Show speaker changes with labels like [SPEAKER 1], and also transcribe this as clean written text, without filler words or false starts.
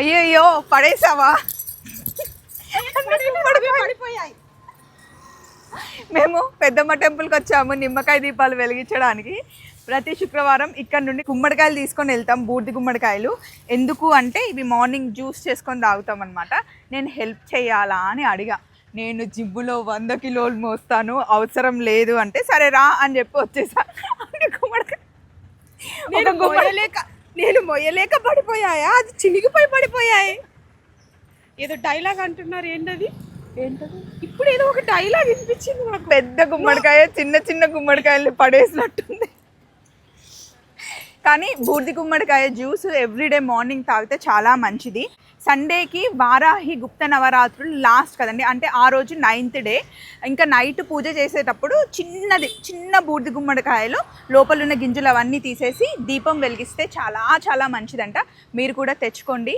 [SPEAKER 1] అయ్యయ్యో పడేసావా?
[SPEAKER 2] పడిపోయాయి.
[SPEAKER 1] మేము పెద్దమ్మ టెంపుల్కి వచ్చాము నిమ్మకాయ దీపాలు వెలిగించడానికి. ప్రతి శుక్రవారం ఇక్కడ నుండి గుమ్మడికాయలు తీసుకొని వెళ్తాం, బూడిది గుమ్మడికాయలు. ఎందుకు అంటే ఇవి మార్నింగ్ జ్యూస్ చేసుకొని తాగుతాం అనమాట. నేను హెల్ప్ చేయాలా అని అడిగా. నేను జిమ్ములో 100 కిలోలు మోస్తాను, అవసరం లేదు అంటే సరే రా అని చెప్పి వచ్చేసా. గుమ్మడికాయ
[SPEAKER 2] నేను మొయ్యలేక పడిపోయాయా? అది చినిగిపోయి పడిపోయాయి. ఏదో డైలాగ్ అంటున్నారు, ఏంటది? ఇప్పుడు ఏదో ఒక డైలాగ్ వినిపించింది నాకు.
[SPEAKER 1] పెద్ద గుమ్మడికాయ చిన్న చిన్న గుమ్మడికాయలు పడేసినట్టుంది. కానీ బూడిది గుమ్మడికాయ జ్యూస్ ఎవ్రీడే మార్నింగ్ తాగితే చాలా మంచిది. సండేకి వారాహి గుప్త నవరాత్రులు లాస్ట్ కదండి, అంటే ఆ రోజు 9th డే. ఇంకా నైట్ పూజ చేసేటప్పుడు చిన్న బూడిది గుమ్మడికాయలు లోపల ఉన్న గింజలు అవన్నీ తీసేసి దీపం వెలిగిస్తే చాలా చాలా మంచిదంట. మీరు కూడా తెచ్చుకోండి.